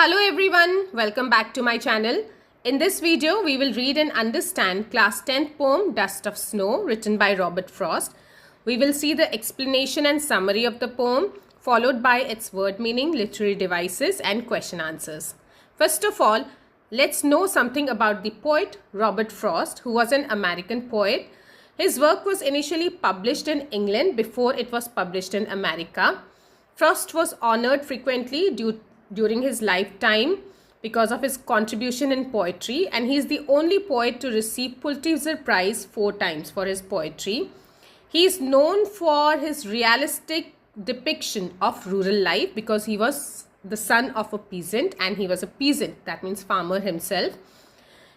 Hello everyone, welcome back to my channel. In this video, we will read and understand class 10th poem Dust of Snow written by Robert Frost. We will see the explanation and summary of the poem followed by its word meaning, literary devices and question answers. First of all, let's know something about the poet Robert Frost, who was an American poet. His work was initially published in England before it was published in America. Frost was honored frequently during his lifetime because of his contribution in poetry, and he is the only poet to receive Pulitzer Prize 4 times for his poetry. He is known for his realistic depiction of rural life because he was the son of a peasant, and he was a peasant, that means farmer himself.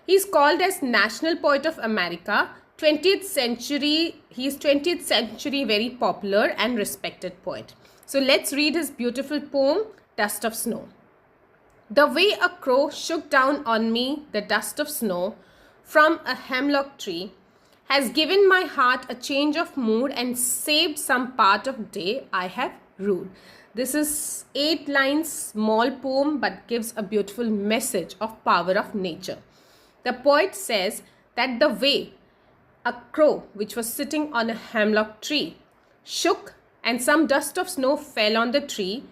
He is called as National Poet of America. 20th century, he is 20th century very popular and respected poet. So let's read his beautiful poem, Dust of Snow. The way a crow shook down on me the dust of snow from a hemlock tree has given my heart a change of mood and saved some part of day I have rued. This is 8 lines small poem but gives a beautiful message of power of nature. The poet says that the way a crow which was sitting on a hemlock tree shook and some dust of snow fell on the tree,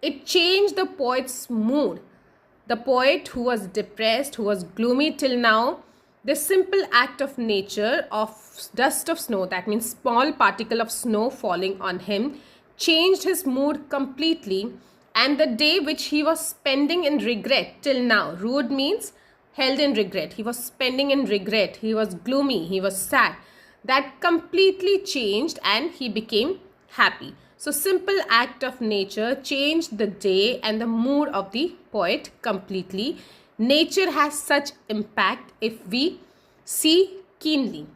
it changed the poet's mood. The poet who was depressed, who was gloomy till now, this simple act of nature of dust of snow, that means small particle of snow falling on him, changed his mood completely, and the day which he was spending in regret till now, rude means held in regret. He was spending in regret. He was gloomy. He was sad. That completely changed and he became happy. So simple act of nature changed the day and the mood of the poet completely. Nature has such impact if we see keenly.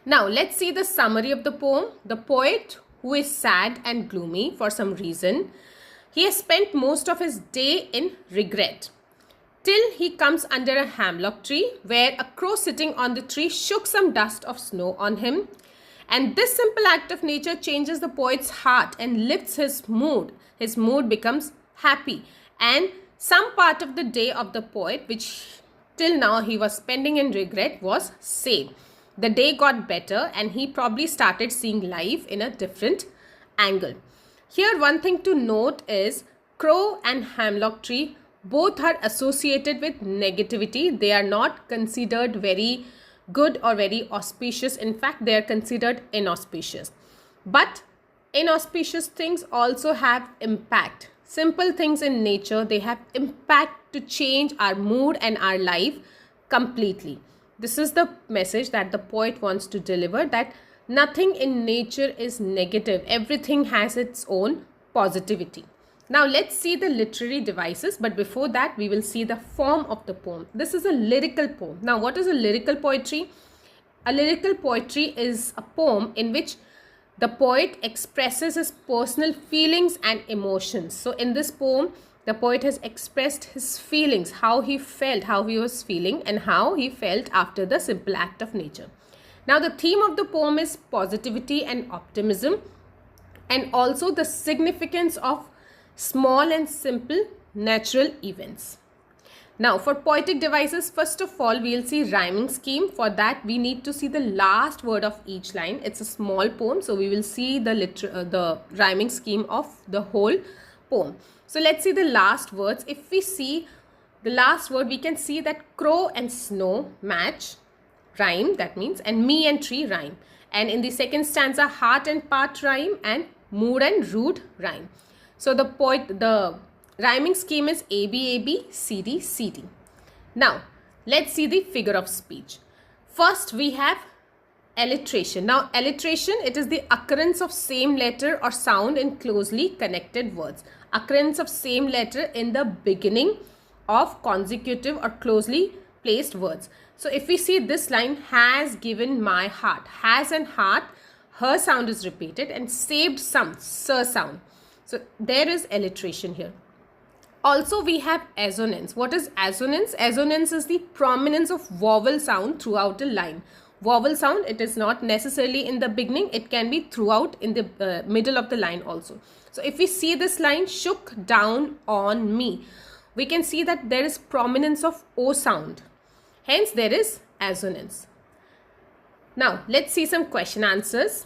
Now let's see the summary of the poem. The poet, who is sad and gloomy for some reason, he has spent most of his day in regret, till he comes under a hemlock tree where a crow sitting on the tree shook some dust of snow on him. And this simple act of nature changes the poet's heart and lifts his mood. His mood becomes happy. And some part of the day of the poet, which till now he was spending in regret, was saved. The day got better and he probably started seeing life in a different angle. Here one thing to note is crow and hemlock tree both are associated with negativity. They are not considered very good or very auspicious. In fact, they are considered inauspicious. But inauspicious things also have impact. Simple things in nature, they have impact to change our mood and our life completely. This is the message that the poet wants to deliver, that nothing in nature is negative. Everything has its own positivity. Now let's see the literary devices, but before that we will see the form of the poem. This is a lyrical poem. Now what is a lyrical poetry? A lyrical poetry is a poem in which the poet expresses his personal feelings and emotions. So in this poem, the poet has expressed his feelings, how he felt, how he was feeling and how he felt after the simple act of nature. Now the theme of the poem is positivity and optimism, and also the significance of small and simple natural events. Now for poetic devices, first of all we will see rhyming scheme. For that we need to see the last word of each line. It's a small poem, so we will see the rhyming scheme of the whole poem. So let's see the last words. If we see the last word, we can see that crow and snow match, rhyme, that means, and me and tree rhyme. And in the second stanza, heart and part rhyme and mood and rude rhyme. So the rhyming scheme is AB, AB, CD, CD. Now, let's see the figure of speech. First, we have alliteration. Now, alliteration, it is the occurrence of same letter or sound in closely connected words. Occurrence of same letter in the beginning of consecutive or closely placed words. So, if we see this line, has given my heart. Has and heart, her sound is repeated, and saved some, sir sound. So there is alliteration here. Also we have assonance. What is assonance? Assonance is the prominence of vowel sound throughout a line. Vowel sound, it is not necessarily in the beginning, it can be throughout in the middle of the line also. So if we see this line, shook down on me. we can see that there is prominence of O sound. Hence, there is assonance. Now, let's see some question answers.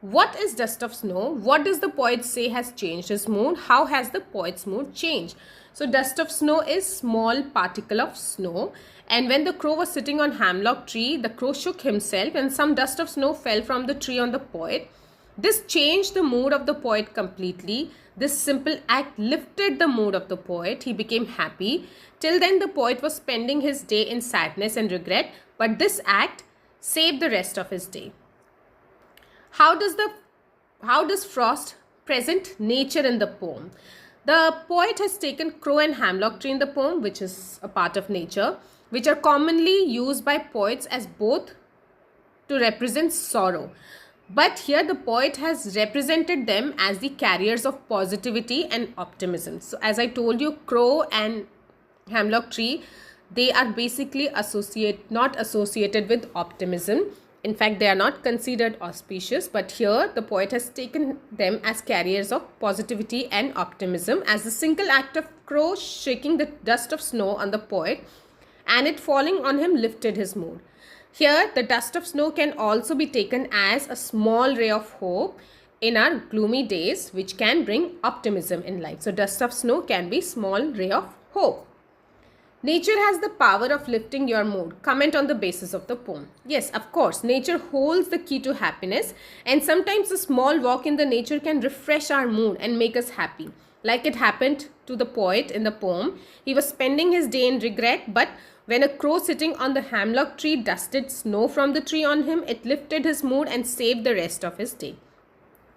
What is dust of snow? What does the poet say has changed his mood? How has the poet's mood changed? So, dust of snow is small particle of snow. And when the crow was sitting on hemlock tree, the crow shook himself and some dust of snow fell from the tree on the poet. This changed the mood of the poet completely. This simple act lifted the mood of the poet. He became happy. Till then, the poet was spending his day in sadness and regret. But this act saved the rest of his day. How does Frost present nature in the poem? The poet has taken crow and hemlock tree in the poem, which is a part of nature, which are commonly used by poets as both to represent sorrow. But here the poet has represented them as the carriers of positivity and optimism. So as I told you, crow and hemlock tree, they are basically not associated with optimism. In fact, they are not considered auspicious, but here the poet has taken them as carriers of positivity and optimism, as the single act of crow shaking the dust of snow on the poet and it falling on him lifted his mood. Here, the dust of snow can also be taken as a small ray of hope in our gloomy days, which can bring optimism in life. So, dust of snow can be small ray of hope. Nature has the power of lifting your mood. Comment on the basis of the poem. Yes, of course, nature holds the key to happiness, and sometimes a small walk in the nature can refresh our mood and make us happy. Like it happened to the poet in the poem. He was spending his day in regret, but when a crow sitting on the hemlock tree dusted snow from the tree on him, it lifted his mood and saved the rest of his day.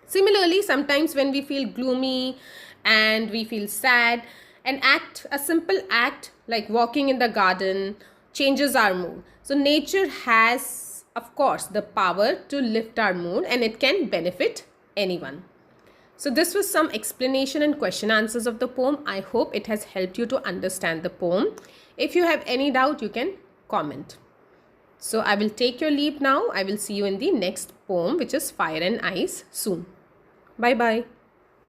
Similarly, sometimes when we feel gloomy and we feel sad, a simple act like walking in the garden changes our mood. So nature has, of course, the power to lift our mood, and it can benefit anyone. So this was some explanation and question answers of the poem. I hope it has helped you to understand the poem. If you have any doubt, you can comment. So I will take your leave now. I will see you in the next poem, which is Fire and Ice, soon. Bye bye.